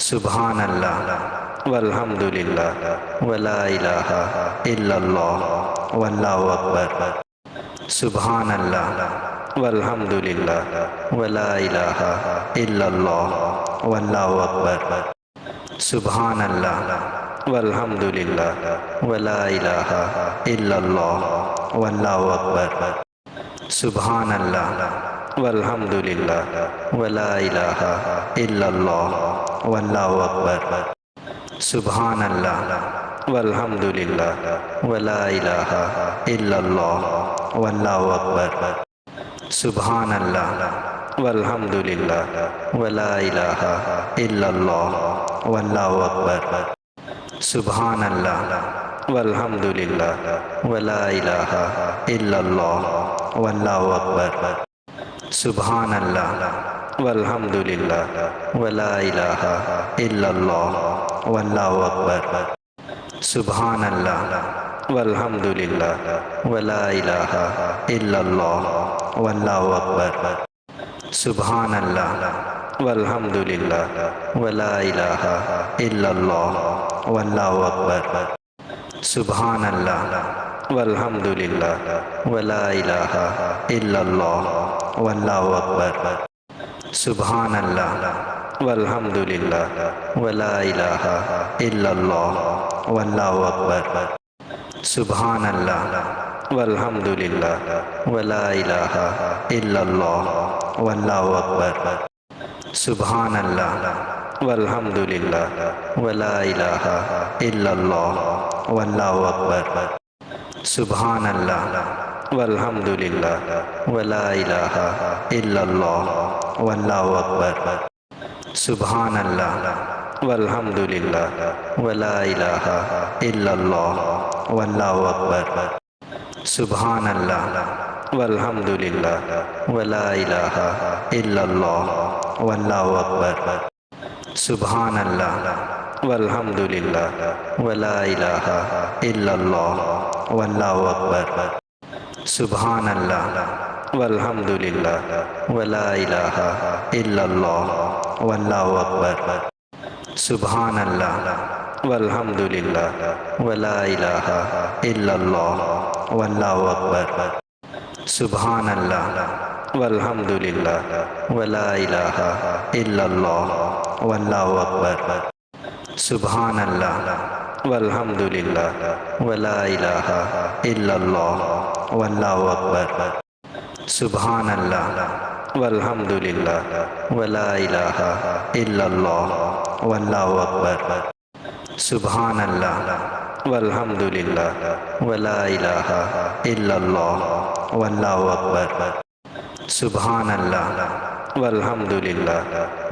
सुब्हानल्लाह वल्हम्दुलिल्लाह वला इलाहा इल्लल्लाह वल्लाहु अकबर। सुब्हानल्लाह वल्हम्दुलिल्लाह वला इलाहा इल्लल्लाह वल्लाहु अकबर। सुब्हानल्लाह वल्हम्दुलिल्लाह वला इलाहा इल्लल्लाह वल्लाहु अकबर। सुब्हानल्लाह वल्हम्दुलिल्लाह वला इलाहा इल्लल्लाह वल्लाहु अकबर। सुब्हानल्लाह वल्हम्दुलिल्लाह वला इलाहा इल्लल्लाह वल्लाहु अकबर। सुब्हानल्लाह वल्हम्दुलिल्लाह वला इलाहा इल्लल्लाह वल्लाहु अकबर। सुब्हानल्लाह वल्हम्दुलिल्लाह वला इलाहा इल्लल्लाह वल्लाहु अकबर। सुब्हानल्लाह वल्हम्दुलिल्लाह वला इलाहा इल्लल्लाह वल्लाहु अकबर। सुब्हानल्लाह वल्हम्दुलिल्लाह वला इलाहा इल्लल्लाह वल्लाहु अकबर। सुब्हानल्लाह वल्हम्दुलिल्लाह वला इलाहा इल्लल्लाह वल्लाहु अकबर। सुब्हानल्लाह वल्हम्दुलिल्लाह वला इलाहा इल्लल्लाह वल्लाहु अकबर। सुब्हानल्लाह वल्हम्दुलिल्लाह वला इलाहा इल्लल्लाह वल्लाहु अकबर। सुब्हानल्लाह वल्हम्दुलिल्लाह वला इलाहा इल्लल्लाह वल्लाहु अकबर। सुब्हानल्लाह वल्हम्दुलिल्लाह वला इलाहा इल्लल्लाह वल्लाहु अकबर। सुब्हानल्लाह वल्हम्दुलिल्लाह वला इलाहा इल्लल्लाह वल्लाहु अकबर। सुब्हानल्लाह वल्हम्दुलिल्लाह वला इलाहा इल्लल्लाह वल्लाहु अकबर। सुब्हानल्लाह वल्हम्दुलिल्लाह वला इलाहा इल्लल्लाह वल्लाहु अकबर। सुब्हानल्लाह वल्हम्दुलिल्लाह वला इलाहा इल्लल्लाह वल्लाहु अकबर। सुब्हानल्लाह वल्हम्दुलिल्लाह वला इलाहा इल्लल्लाह वल्लाहु अकबर। सुब्हानल्लाह वल्हम्दुलिल्लाह वला इलाहा इल्लल्लाह वल्लाहु अकबर। सुब्हानल्लाह वल्हम्दुलिल्लाह वला इलाहा इल्लल्लाह वल्लाहु अकबर। सुब्हानल्लाह वल्हम्दुलिल्लाह वला इलाहा इल्लल्लाह वल्लाहु अकबर। सुब्हानल्लाह वल्हम्दुलिल्लाह वला इलाहा इल्लल्लाह वल्लाहु अकबर। सुब्हानल्लाह वल्हम्दुलिल्लाह वला इलाहा इल्लल्लाह वल्लाहु अकबर। सुब्हानल्लाह वल्हम्दुलिल्लाह वला इलाहा इल्लल्लाह वल्लाहु अकबर। सुब्हानल्लाह वल्हम्दुलिल्लाह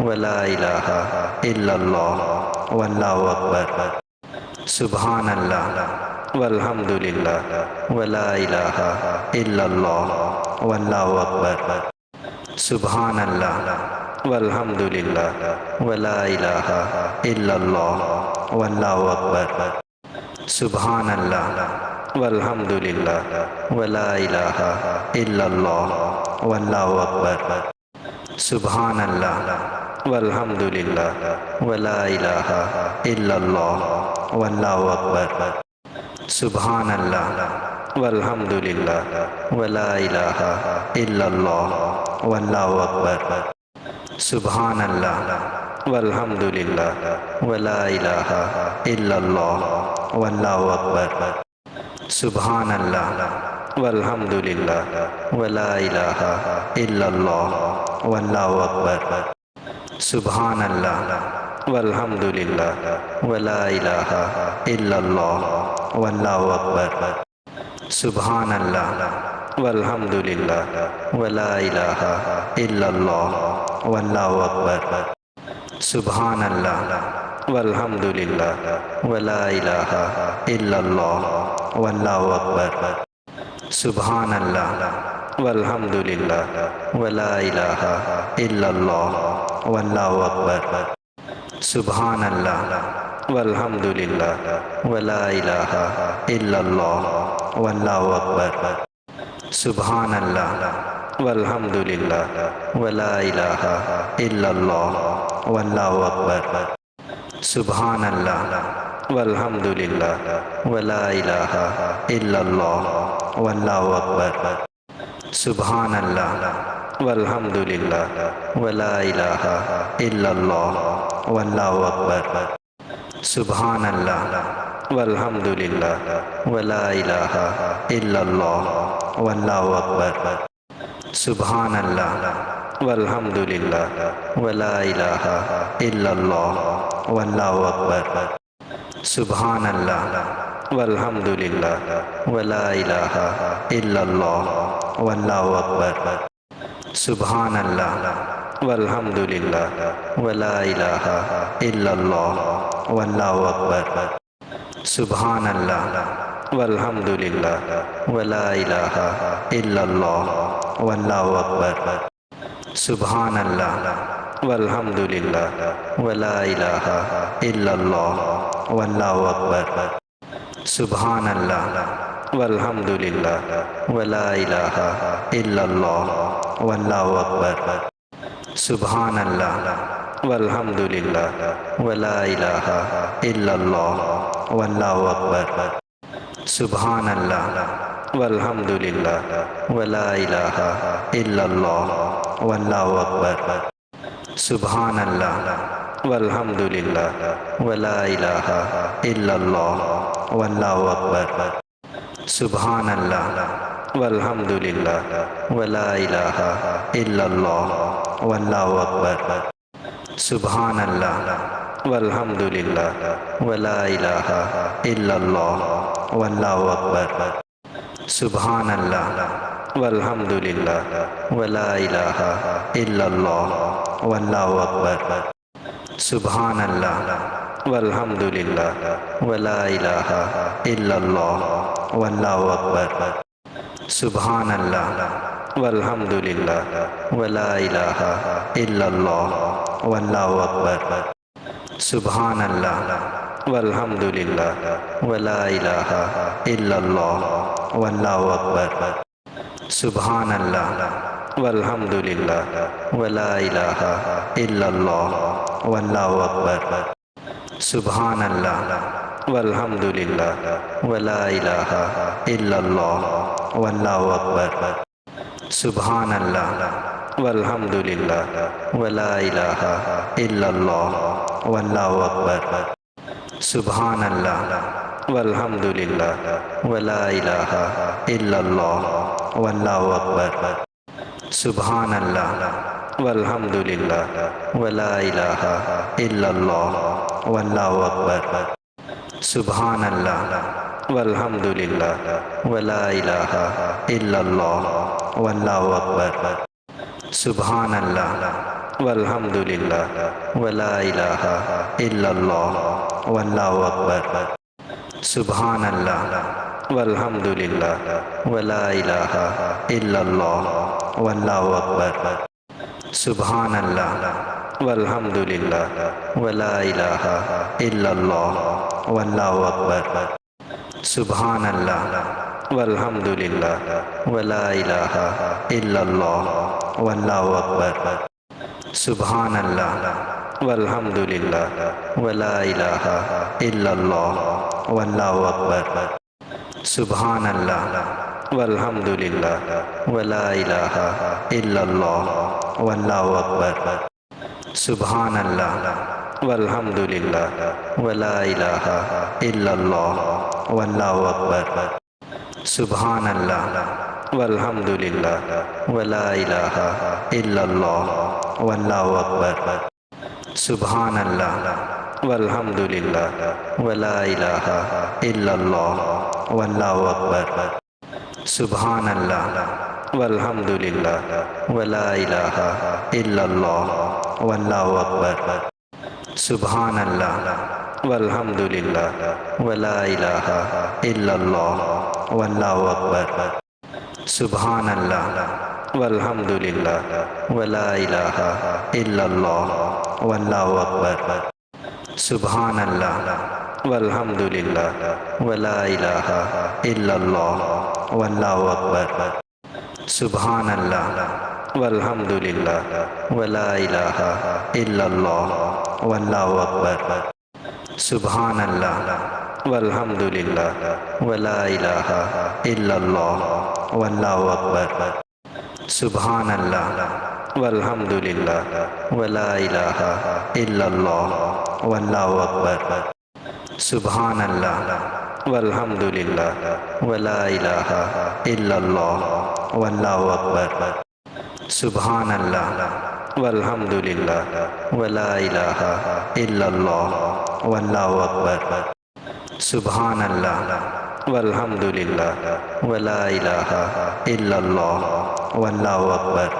वला इलाहा इल्लल्लाह वल्लाहु अकबर। सुब्हानल्लाह वल्हम्दुलिल्लाह वला इलाहा इल्लल्लाह वल्लाहु अकबर। सुब्हानल्लाह वल्हम्दुलिल्लाह वला इलाहा इल्लल्लाह वल्लाहु अकबर। सुब्हानल्लाह वल्हम्दुलिल्लाह वला इलाहा इल्लल्लाह वल्लाहु अकबर। सुब्हानल्लाह वल्हम्दुलिल्लाह वला इलाहा इल्लल्लाह वल्लाहु अकबर। सुब्हानल्लाह वल्हम्दुलिल्लाह वला इलाहा इल्लल्लाह वल्लाहु अकबर। सुब्हानल्लाह वल्हम्दुलिल्लाह वला इलाहा इल्लल्लाह वल्लाहु अकबर। सुब्हानल्लाह वल्हम्दुलिल्लाह वला इलाहा इल्लल्लाह वल्लाहु अकबर। सुब्हानल्लाह वल्हम्दुलिल्लाह वला इलाहा इल्लल्लाह वल्लाहु अकबर। सुब्हानल्लाह वल्हम्दुलिल्लाह वला इलाहा इल्लल्लाह वल्लाहु अकबर। सुब्हानल्लाह वल्हम्दुलिल्लाह वला इलाहा इल्लल्लाह वल्लाहु अकबर। सुब्हानल्लाह वल्हम्दुलिल्लाह वला इलाहा इल्लल्लाह वल्लाहु अकबर। सुब्हानल्लाह वल्हम्दुलिल्लाह वला इलाहा इल्लल्लाह वल्लाहु अकबर। सुबहानल्लाह वल्हम्दुलिल्लाह वला इलाहा इल्लल्लाह वल्लाहु अकबर। सुबहानल्लाह वल्हम्दुलिल्लाह वला इलाहा इल्लल्लाह वल्लाहु अकबर। सुबहानल्लाह वल्हम्दुलिल्लाह वला इलाहा इल्लल्लाह वल्लाहु अकबर। सुबहानल्लाह वल्हम्दुलिल्लाह वला इलाहा इल्लल्लाह वल्लाहु अकबर। सुबहानल्लाह वल्हम्दुलिल्लाह वला इलाहा इल्लल्लाह वल्लाहु अकबर। सुबहानल्लाह वल्हम्दुलिल्लाह वला इलाहा इल्लल्लाह वल्लाहु अकबर। सुबहानल्लाह वल्हम्दुलिल्लाह वला इलाहा इल्लल्लाह वल्लाहु अकबर। सुबहानल्लाह वल्हम्दुलिल्लाह वला इलाहा इल्लल्लाह वल्लाहु अकबर। सुबहानल्लाह वल्हम्दुलिल्लाह वला इलाहा इल्लल्लाह वल्लाहु अकबर। सुबहानल्लाह वल्हम्दुलिल्लाह वला इलाहा इल्लल्लाह वल्लाहु अकबर। सुबहानल्लाह वल्हम्दुलिल्लाह वला इलाहा इल्लल्लाह वल्लाहु अकबर। सुबहानल्लाह वल्हम्दुलिल्लाह वला इलाहा इल्लल्लाह वल्लाहु अकबर। सुबहानल्लाह वल्हम्दुलिल्लाह वला इलाहा इल्लल्लाह वल्लाहु अकबर। सुबहानल्लाह वल्हम्दुलिल्लाह वला इलाहा इल्लल्लाह वल्लाहु अकबर। सुबहानल्लाह वल्हम्दुलिल्लाह वला इलाहा इल्लल्लाह वल्लाहु अकबर। सुबहानल्लाह वल्हम्दुलिल्लाह वला इलाहा इल्लल्लाह वल्लाहु अकबर। सुबहानल्लाह वल्हम्दुलिल्लाह वला इलाहा इल्लल्लाह वल्लाहु अकबर। सुबहानल्लाह वल्हम्दुलिल्लाह वला इलाहा इल्लल्लाह वल्लाहु अकबर। सुबहानल्लाह वल्हम्दुलिल्लाह वला इलाहा इल्लल्लाह वल्लाहु अकबर। सुबहानल्लाह वल्हम्दुलिल्लाह वला इलाहा इल्लल्लाह वल्लाहु अकबर। सुबहानल्लाह वल्हम्दुलिल्लाह वला इलाहा इल्लल्लाह वल्लाहु अकबर। सुबहानल्लाह वल्हम्दुलिल्लाह वला इलाहा इल्लल्लाह वल्लाहु अकबर। सुबहानल्लाह वल्हम्दुलिल्लाह वला इलाहा इल्लल्लाह वल्लाहु अकबर। सुबहानल्लाह वल्हम्दुलिल्लाह वला इलाहा इल्लल्लाह वल्लाहु अकबर। सुबहानल्लाह वल्हम्दुलिल्लाह वला इलाहा इल्लल्लाह वल्लाहु अकबर। सुबहानल्लाह वल्हम्दुलिल्लाह वला इलाहा इल्लल्लाह वल्लाहु अकबर। सुबहानल्लाह वल्हम्दुलिल्लाह वला इलाहा इल्लल्लाह वल्लाहु अकबर। सुबहानल्लाह वल्हम्दुलिल्लाह वला इलाहा इल्लल्लाह वल्लाहु अकबर। सुबहानल्लाह वल्हम्दुलिल्लाह वला इलाहा इल्लल्लाह वल्लाहु अकबर। सुबहानल्लाह वल्हम्दुलिल्लाह वला इलाहा इल्लल्लाह वल्लाहु अकबर। सुबहानल्लाह वल्हम्दुलिल्लाह वला इलाहा इल्लल्लाह वल्लाहु अकबर। सुबहानल्लाह वल्हम्दुलिल्लाह वला इलाहा इल्लल्लाह वल्लाहु अकबर। सुबहानल्लाह वल्हम्दुलिल्लाह वला इलाहा इल्लल्लाह वल्लाहु अकबर। सुबहानल्लाह वल्हम्दुलिल्लाह वला इलाहा इल्लल्लाह वल्लाहु अकबर। सुबहानल्लाह वल्हम्दुलिल्लाह वला इलाहा इल्लल्लाह वल्लाहु अकबर। सुबहानल्लाह वल्हम्दुलिल्लाह वला इलाहा इल्लल्लाह वल्लाहु अकबर। सुबहानल्लाह वल्हम्दुलिल्लाह वला इलाहा इल्लल्लाह वल्लाहु अकबर। सुबहानल्लाह वल्हम्दुलिल्लाह वला इलाहा इल्लल्लाह वल्लाहु अकबर। सुब्हानल्लाह वल्हम्दुलिल्लाह वला इलाहा इल्लल्लाह वल्लाहु अकबर। सुब्हानल्लाह वल्हम्दुलिल्लाह वला इलाहा इल्लल्लाह वल्लाहु अकबर। सुब्हानल्लाह वल्हम्दुलिल्लाह वला इलाहा इल्लल्लाह वल्लाहु अकबर। सुब्हानल्लाह वल्हम्दुलिल्लाह वला इलाहा इल्लल्लाह वल्लाहु अकबर। सुब्हानल्लाह वल्हम्दुलिल्लाह वला इलाहा इल्लल्लाह वल्लाहु अकबर।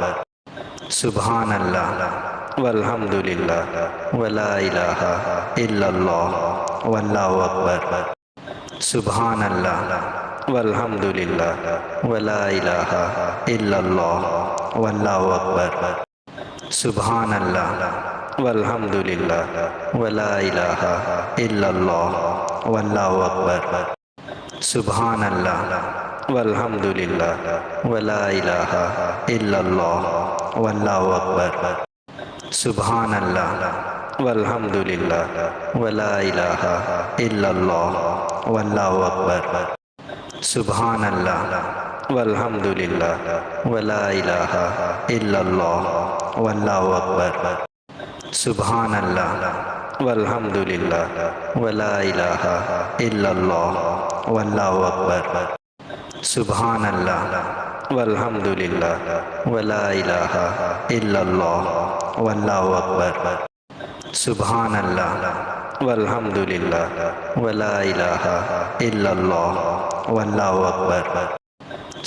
सुब्हानल्लाह वल्हम्दुलिल्लाह वला इलाहा इल्लल्लाह वल्लाहु अकबर। सुब्हानल्लाह वल्हम्दुलिल्लाह वला इलाहा इल्लल्लाह वल्लाहु अकबर। सुब्हानल्लाह वल्हम्दुलिल्लाह वला इलाहा इल्लल्लाह वल्लाहु अकबर। सुब्हानल्लाह वल्हम्दुलिल्लाह वला इलाहा इल्लल्लाह वल्लाहु अकबर। सुब्हानल्लाह वल्हम्दुलिल्लाह वला इलाहा इल्लल्लाह वल्लाहु अकबर। सुब्हानल्लाह वल्हम्दुलिल्लाह वला इलाहा इल्लल्लाह वल्लाहु अकबर। सुब्हानल्लाह वल्हम्दुलिल्लाह वला इलाहा इल्लल्लाह वल्लाहु अकबर। सुब्हानल्लाह वल्हम्दुलिल्लाह वला इलाहा इल्लल्लाह वल्लाहु अकबर। सुब्हानल्लाह वल्हम्दुलिल्लाह वला इलाहा इल्लल्लाह वल्लाहु अकबर।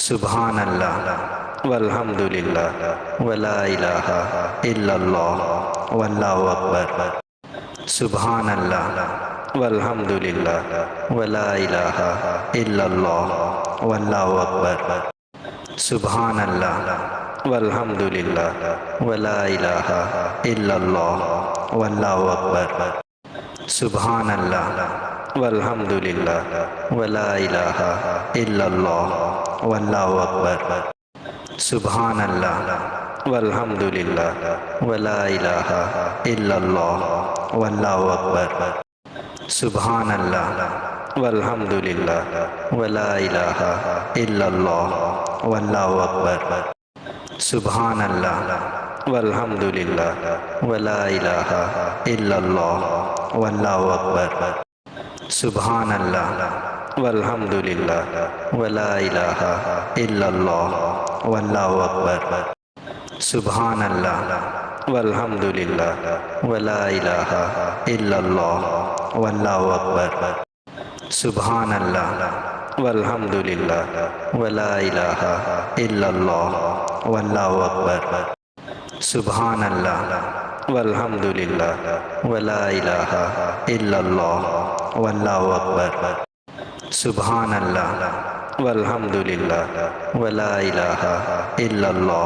सुब्हानल्लाह वल्हम्दुलिल्लाह वला इलाहा इल्लल्लाह वल्लाहु अकबर। सुब्हानल्लाह वल्हम्दुलिल्लाह वला इलाहा इल्लल्लाह वल्लाहु अकबर। सुब्हानल्लाह वल्हम्दुलिल्लाह वला इलाहा इल्लल्लाह वल्लाहु अकबर। सुब्हानल्लाह वल्हम्दुलिल्लाह वला इलाहा इल्लल्लाह वल्लाहु अकबर। सुब्हानल्लाह वल्हम्दुलिल्लाह वला इलाहा इल्लल्लाह वल्लाहु अकबर। सुब्हानल्लाह वल्हम्दुलिल्लाह वला इलाहा इल्लल्लाह वल्लाहु अकबर। सुब्हानल्लाह वल्हम्दुलिल्लाह वला इलाहा इल्लल्लाह वल्लाहु अकबर। सुब्हानल्लाह वल्हम्दुलिल्लाह वला इलाहा इल्लल्लाह वल्लाहु अकबर। सुब्हानल्लाह वल्हम्दुलिल्लाह वला इलाहा इल्लल्लाह वल्लाहु अकबर। सुब्हानल्लाह वल्हम्दुलिल्लाह वला इलाहा इल्लल्लाह वल्लाहु अकबर। सुब्हानल्लाह वल्हम्दुलिल्लाह वला इलाहा इल्लल्लाह वल्लाहु अकबर। सुब्हानल्लाह वल्हम्दुलिल्लाह वला इलाहा इल्लल्लाह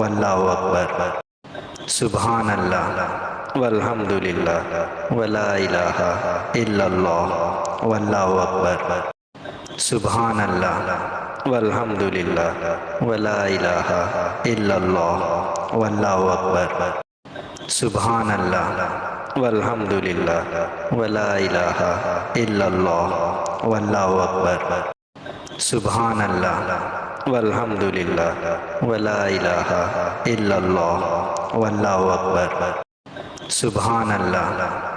वल्लाहु अकबर। सुब्हानल्लाह वल्हम्दुलिल्लाह वला इलाहा इल्लल्लाह वल्लाहु अकबर। सुब्हानल्लाह वल्हम्दुलिल्लाह वला इलाहा इल्लल्लाह वल्लाहु अकबर। सुब्हानल्लाह वल्हम्दुलिल्लाह वला इलाहा इल्लल्लाह वल्लाहु अकबर। सुब्हानल्लाह वल्हम्दुलिल्लाह वला इलाहा इल्लल्लाह वल्लाहु अकबर। सुब्हानल्लाह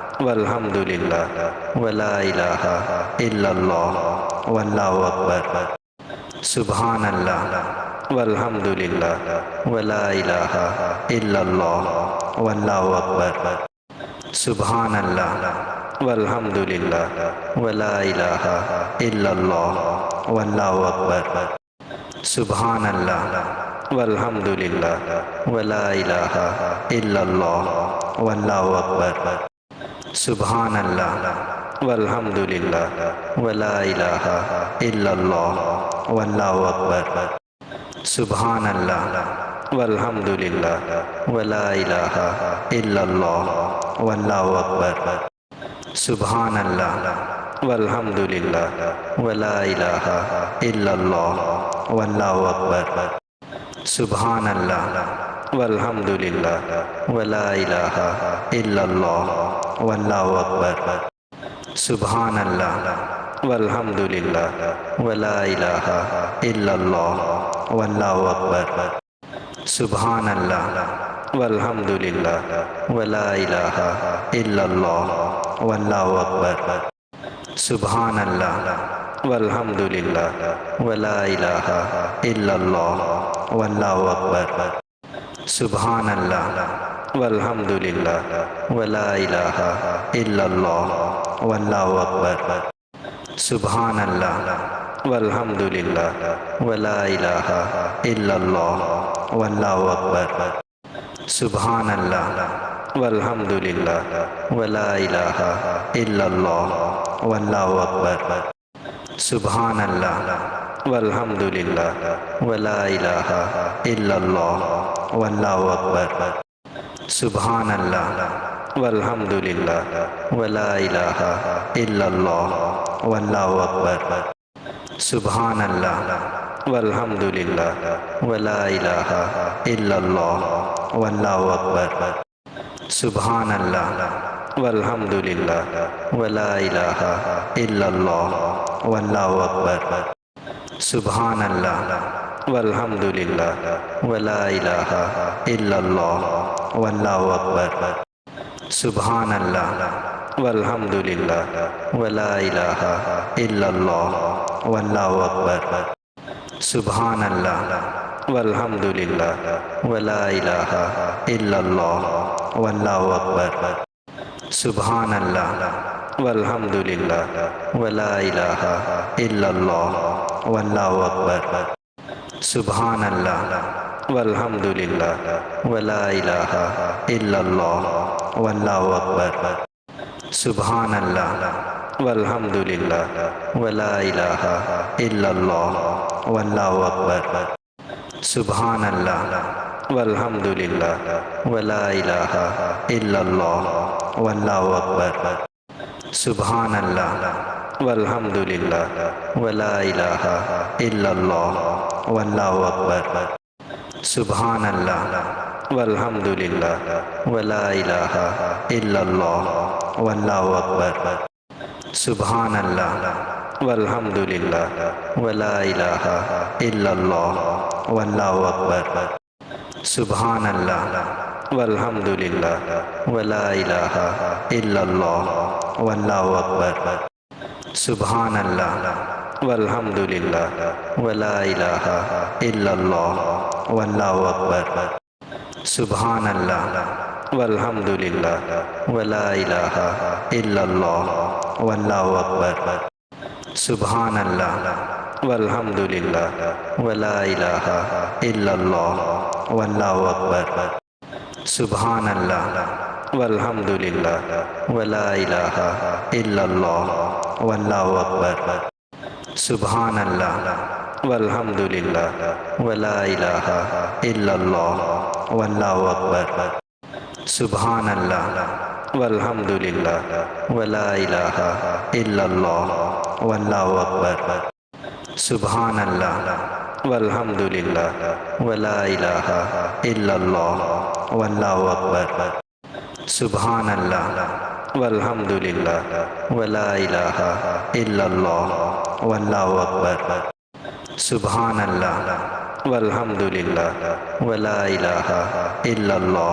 वल्हम्दुलिल्लाह वला इलाहा इल्लल्लाह वल्लाहु अकबर। सुब्हानल्लाह वल्हम्दुलिल्लाह वला इलाहा इल्लल्लाह वल्लाहु अकबर। सुब्हानल्लाह वल्हम्दुलिल्लाह वला इलाहा इल्लल्लाह वल्लाहु अकबर। सुब्हानल्लाह वल्हम्दुलिल्लाह वला इलाहा इल्लल्लाह वल्लाहु अकबर। सुब्हानल्लाह वल्हम्दुलिल्लाह वला इलाहा इल्लल्लाह वल्लाहु अकबर। सुब्हानल्लाह वल्हम्दुलिल्लाह वला इलाहा इल्लल्लाह वल्लाहु अकबर। सुब्हानल्लाह वल्हम्दुलिल्लाह वला इलाहा इल्लल्लाह वल्लाहु अकबर। सुब्हानल्लाह वल्हम्दुलिल्लाह वला इलाहा इल्लल्लाह वल्लाहु अकबर। सुबहानल्लाह वल्हम्दुलिल्लाह वला इलाहा इल्लल्लाह वल्लाहु अकबर। सुबहानल्लाह वल्हम्दुलिल्लाह वला इलाहा इल्लल्लाह वल्लाहु अकबर। सुबहानल्लाह वल्हम्दुलिल्लाह वला इलाहा इल्लल्लाह वल्लाहु अकबर। सुबहानल्लाह वल्हम्दुलिल्लाह वला इलाहा इल्लल्लाह वल्लाहु अकबर। सुबहानल्लाह वल्हम्दुलिल्लाह वला इलाहा इल्लल्लाह वल्लाहु अकबर। सुबहानल्लाह वल्हम्दुलिल्लाह वला इलाहा इल्लल्लाह वल्लाहु अकबर। सुबहानल्लाह वल्हम्दुलिल्लाह वला इलाहा इल्लल्लाह वल्लाहु अकबर। सुबहानल्लाह वल्हम्दुलिल्लाह वला इलाहा इल्लल्लाह वल्लाहु अकबर। सुबहानल्लाह वल्हम्दुलिल्लाह वला इलाहा इल्लल्लाह वल्लाहु अकबर। सुबहानल्लाह वल्हम्दुलिल्लाह वला इलाहा इल्लल्लाह वल्लाहु अकबर। सुबहानल्लाह वल्हम्दुलिल्लाह वला इलाहा इल्लल्लाह वल्लाहु अकबर। सुबहानल्लाह वल्हम्दुलिल्लाह वला इलाहा इल्लल्लाह वल्लाहु अकबर। सुबहानल्लाह वल्हम्दुलिल्लाह वला इलाहा इल्लल्लाह वल्लाहु अकबर। सुबहानल्लाह वल्हम्दुलिल्लाह वला इलाहा इल्लल्लाह वल्लाहु अकबर। सुबहानल्लाह वल्हम्दुलिल्लाह वला इलाहा इल्लल्लाह वल्लाहु अकबर। सुबहानल्लाह वल्हम्दुलिल्लाह वला इलाहा इल्लल्लाह वल्लाहु अकबर। सुबहानल्लाह वल्हम्दुलिल्लाह वला इलाहा इल्लल्लाह वल्लाहु अकबर। सुबहानल्लाह वल्हम्दुलिल्लाह वला इलाहा इल्लल्लाह वल्लाहु अकबर। सुबहानल्लाह वल्हम्दुलिल्लाह वला इलाहा इल्लल्लाह वल्लाहु अकबर। सुबहानल्लाह वल्हम्दुलिल्लाह वला इलाहा इल्लल्लाह वल्लाहु अकबर। सुबहानल्लाह वल्हम्दुलिल्लाह वला इलाहा इल्लल्लाह वल्लाहु अकबर। सुबहानल्लाह वल्हम्दुलिल्लाह वला इलाहा इल्लल्लाह वल्लाहु अकबर। सुबहानल्लाह वल्हम्दुलिल्लाह वला इलाहा इल्लल्लाह वल्लाहु अकबर। सुबहानल्लाह वल्हम्दुलिल्लाह वला इलाहा इल्लल्लाह वल्लाहु अकबर। सुबहानल्लाह वल्हम्दुलिल्लाह वला इलाहा इल्लल्लाह वल्लाहु अकबर। सुबहानल्लाह वल्हम्दुलिल्लाह वला इलाहा इल्लल्लाह वल्लाहु अकबर। सुबहानल्लाह वल्हम्दुलिल्लाह वला इलाहा इल्लल्लाह वल्लाहु अकबर। सुबहानल्लाह वल्हम्दुलिल्लाह वला इलाहा इल्लल्लाह वल्लाहु अकबर। सुबहानल्लाह वल्हम्दुलिल्लाह वला इलाहा इल्लल्लाह वल्लाहु अकबर। सुबहानल्लाह वल्हम्दुलिल्लाह वला इलाहा इल्लल्लाह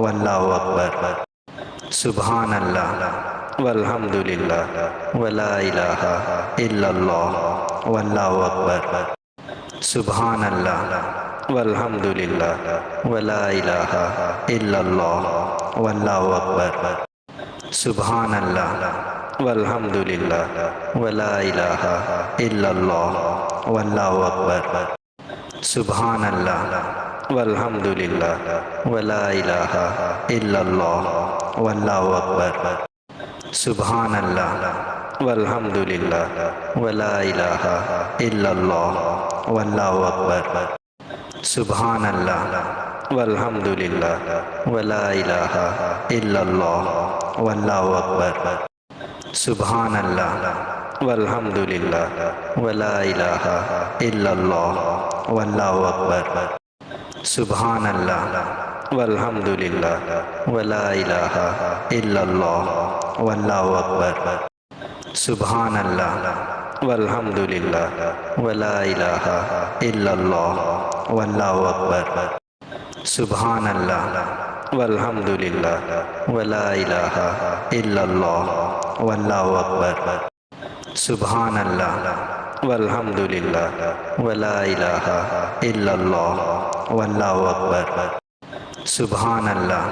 वल्लाहु अकबर। सुबहानल्लाह वल्हम्दुलिल्लाह वला इलाहा इल्लल्लाह वल्लाहु अकबर। सुबहानल्लाह वल्हम्दुलिल्लाह वला इलाहा इल्लल्लाह वल्लाहु अकबर। सुबहानल्लाह वल्हम्दुलिल्लाह वला इलाहा इल्लल्लाह वल्लाहु अकबर। सुबहानल्लाह वल्हम्दुलिल्लाह वला इलाहा इल्लल्लाह वल्लाहु अकबर। सुबहानल्लाह वल्हम्दुलिल्लाह वला इलाहा इल्लल्लाह वल्लाहु अकबर। सुबहानल्लाह वल्हम्दुलिल्लाह वला इलाहा इल्लल्लाह वल्लाहु अकबर। सुबहानल्लाह वल्हम्दुलिल्लाह वला इलाहा इल्लल्लाह वल्लाहु अकबर। सुबहानल्लाह वल्हम्दुलिल्लाह वला इलाहा इल्लल्लाह वल्लाहु अकबर। সুবহানাল্লাহ ওয়ালহামদুলিল্লাহ ওয়ালা ইলাহা ইল্লাল্লাহ ওয়াল্লাহু আকবার সুবহানাল্লাহ ওয়ালহামদুলিল্লাহ ওয়ালা ইলাহা ইল্লাল্লাহ ওয়াল্লাহু আকবার সুবহানাল্লাহ ওয়ালহামদুলিল্লাহ ওয়ালা ইলাহা ইল্লাল্লাহ ওয়াল্লাহু আকবার সুবহানাল্লাহ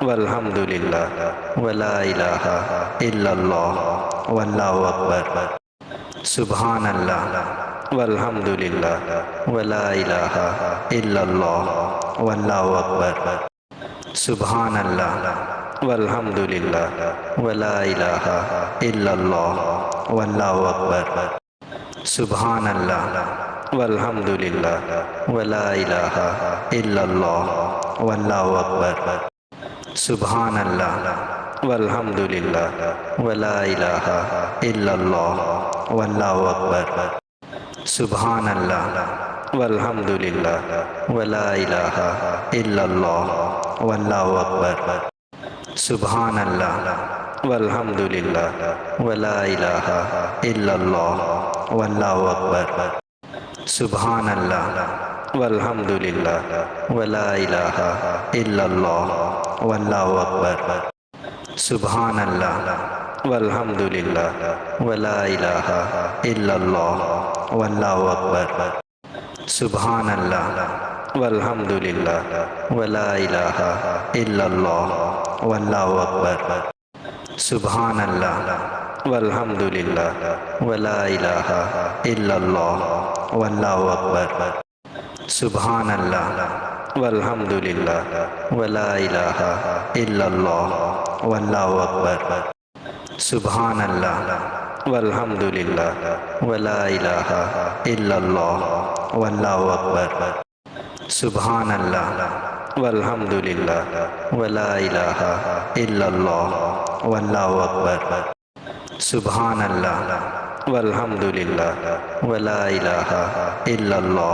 ওয়ালহামদুলিল্লাহ ওয়ালা ইলাহা ইল্লাল্লাহ ওয়াল্লাহু আকবার সুবহানাল্লাহ ওয়ালহামদুলিল্লাহ ওয়ালা ইলাহা ইল্লাল্লাহ ওয়াল্লাহু আকবার সুবহানাল্লাহ ওয়ালহামদুলিল্লাহ ওয়ালা ইলাহা ইল্লাল্লাহ ওয়াল্লাহু আকবার সুবহানাল্লাহ ওয়ালহামদুলিল্লাহ ওয়ালা ইলাহা ইল্লাল্লাহ ওয়াল্লাহু আকবার সুবহানাল্লাহ ওয়ালহামদুলিল্লাহ ওয়ালা ইলাহা ইল্লাল্লাহ ওয়াল্লাহু আকবার সুবহানাল্লাহ ওয়ালহামদুলিল্লাহ ওয়ালা ইলাহা ইল্লাল্লাহ ওয়াল্লাহু আকবার সুবহানাল্লাহ ওয়ালহামদুলিল্লাহ ওয়ালা ইলাহা ইল্লাল্লাহ ওয়াল্লাহু আকবার সুবহানাল্লাহ ওয়ালহামদুলিল্লাহ ওয়ালা ইলাহা ইল্লাল্লাহ ওয়াল্লাহু আকবার সুবহানাল্লাহ ওয়ালহামদুলিল্লাহ ওয়ালা ইলাহা ইল্লাল্লাহ ওয়াল্লাহু আকবার সুবহানাল্লাহ ওয়ালহামদুলিল্লাহ ওয়ালা ইলাহা ইল্লাল্লাহ ওয়াল্লাহু আকবার সুবহানাল্লাহ ওয়ালহামদুলিল্লাহ ওয়ালা ইলাহা ইল্লাল্লাহ ওয়াল্লাহু আকবার সুবহানাল্লাহ ওয়ালহামদুলিল্লাহ ওয়ালা ইলাহা ইল্লাল্লাহ ওয়াল্লাহু আকবার সুবহানাল্লাহ ওয়ালহামদুলিল্লাহ ওয়ালা ইলাহা ইল্লাল্লাহ ওয়াল্লাহু আকবার সুবহানাল্লাহ ওয়ালহামদুলিল্লাহ ওয়ালা ইলাহা ইল্লাল্লাহ ওয়াল্লাহু আকবার সুবহানাল্লাহ ওয়ালহামদুলিল্লাহ ওয়ালা ইলাহা ইল্লাল্লাহ ওয়াল্লাহু আকবার সুবহানাল্লাহ ওয়ালহামদুলিল্লাহ ওয়ালা ইলাহা ইল্লাল্লাহ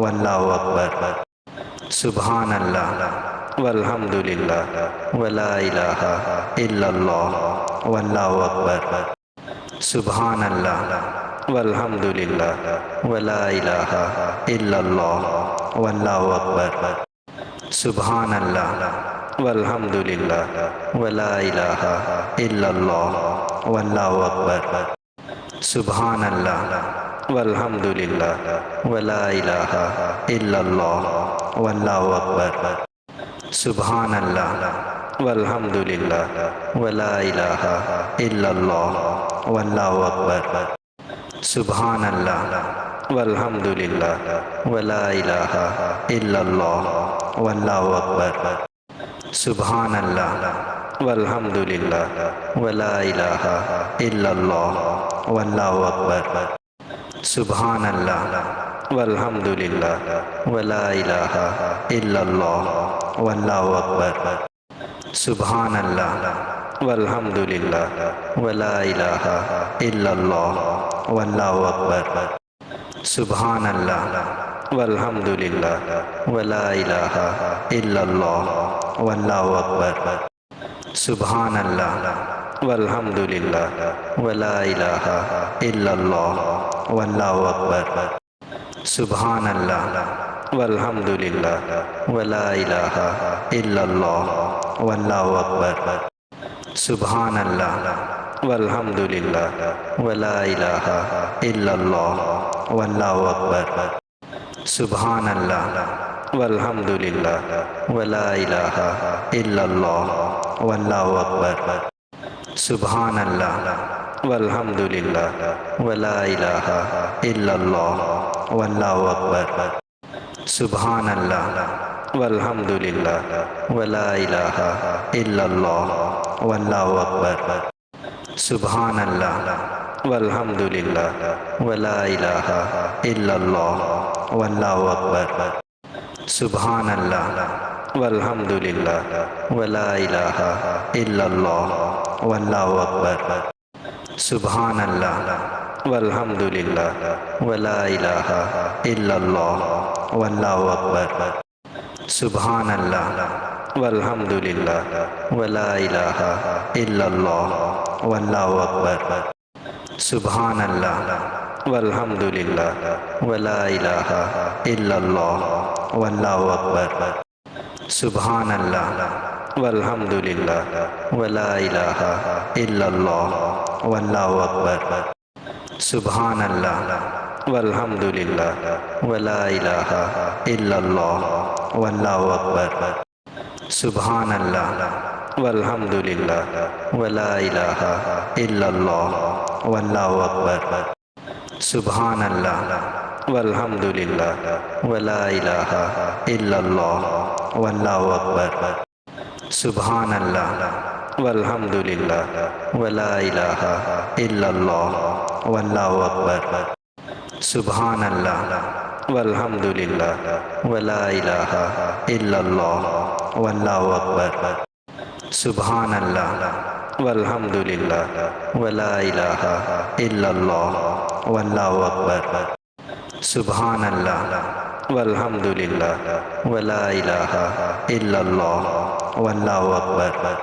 ওয়াল্লাহু আকবার সুবহানাল্লাহ ওয়ালহামদুলিল্লাহ ওয়ালা ইলাহা ইল্লাল্লাহ ওয়াল্লাহু আকবার সুবহানাল্লাহ ওয়ালহামদুলিল্লাহ ওয়ালা ইলাহা ইল্লাল্লাহ ওয়াল্লাহু আকবার সুবহানাল্লাহ ওয়ালহামদুলিল্লাহ ওয়ালা ইলাহা ইল্লাল্লাহ ওয়াল্লাহু আকবার সুবহানাল্লাহ ওয়ালহামদুলিল্লাহ ওয়ালা ইলাহা ইল্লাল্লাহ ওয়াল্লাহু আকবার সুবহানাল্লাহ ওয়ালহামদুলিল্লাহ ওয়ালা ইলাহা ইল্লাল্লাহ ওয়াল্লাহু আকবার সুবহানাল্লাহ ওয়ালহামদুলিল্লাহ ওয়ালা ইলাহা ইল্লাল্লাহ ওয়াল্লাহু আকবার সুবহানাল্লাহ ওয়ালহামদুলিল্লাহ ওয়ালা ইলাহা ইল্লাল্লাহ ওয়াল্লাহু আকবার সুবহানাল্লাহ ওয়ালহামদুলিল্লাহ ওয়ালা ইলাহা ইল্লাল্লাহ ওয়াল্লাহু আকবার সুবহানাল্লাহ ওয়ালহামদুলিল্লাহ ওয়ালা ইলাহা ইল্লাল্লাহ ওয়াল্লাহু আকবার সুবহানাল্লাহ ওয়ালহামদুলিল্লাহ ওয়ালা ইলাহা ইল্লাল্লাহ ওয়াল্লাহু আকবার সুবহানাল্লাহ ওয়ালহামদুলিল্লাহ ওয়ালা ইলাহা ইল্লাল্লাহ ওয়াল্লাহু আকবার সুবহানাল্লাহ ওয়ালহামদুলিল্লাহ ওয়ালা ইলাহা ইল্লাল্লাহ ওয়াল্লাহু আকবার সুবহানাল্লাহ ওয়ালহামদুলিল্লাহ ওয়ালা ইলাহা ইল্লাল্লাহ ওয়াল্লাহু আকবার সুবহানাল্লাহ ওয়ালহামদুলিল্লাহ ওয়ালা ইলাহা ইল্লাল্লাহ ওয়াল্লাহু আকবার সুবহানাল্লাহ ওয়ালহামদুলিল্লাহ ওয়ালা ইলাহা ইল্লাল্লাহ ওয়াল্লাহু আকবার সুবহানাল্লাহ ওয়ালহামদুলিল্লাহ ওয়ালা ইলাহা ইল্লাল্লাহ ওয়াল্লাহু আকবার সুবহানাল্লাহ ওয়ালহামদুলিল্লাহ ওয়ালা ইলাহা ইল্লাল্লাহ ওয়াল্লাহু আকবার সুবহানাল্লাহ ওয়ালহামদুলিল্লাহ ওয়ালা ইলাহা ইল্লাল্লাহ ওয়াল্লাহু আকবার সুবহানাল্লাহ ওয়ালহামদুলিল্লাহ ওয়ালা ইলাহা ইল্লাল্লাহ ওয়াল্লাহু আকবার সুবহানাল্লাহ ওয়ালহামদুলিল্লাহ ওয়ালা ইলাহা ইল্লাল্লাহ ওয়াল্লাহু আকবার সুবহানাল্লাহ ওয়ালহামদুলিল্লাহ ওয়ালা ইলাহা ইল্লাল্লাহ ওয়াল্লাহু আকবার সুবহানাল্লাহ ওয়ালহামদুলিল্লাহ ওয়ালা ইলাহা ইল্লাল্লাহ ওয়াল্লাহু আকবার সুবহানাল্লাহ ওয়ালহামদুলিল্লাহ ওয়ালা ইলাহা ইল্লাল্লাহ ওয়াল্লাহু আকবার সুবহানাল্লাহ ওয়ালহামদুলিল্লাহ ওয়ালা ইলাহা ইল্লাল্লাহ ওয়াল্লাহু আকবার সুবহানাল্লাহ ওয়ালহামদুলিল্লাহ ওয়ালা ইলাহা ইল্লাল্লাহ ওয়াল্লাহু আকবার সুবহানাল্লাহ ওয়ালহামদুলিল্লাহ ওয়ালা ইলাহা ইল্লাল্লাহ ওয়াল্লাহু আকবার সুবহানাল্লাহ ওয়ালহামদুলিল্লাহ ওয়ালা ইলাহা ইল্লাল্লাহ ওয়াল্লাহু আকবার সুবহানাল্লাহ ওয়ালহামদুলিল্লাহ ওয়ালা ইলাহা ইল্লাল্লাহ ওয়াল্লাহু আকবার সুবহানাল্লাহ ওয়ালহামদুলিল্লাহ ওয়ালা ইলাহা ইল্লাল্লাহ ওয়াল্লাহু আকবার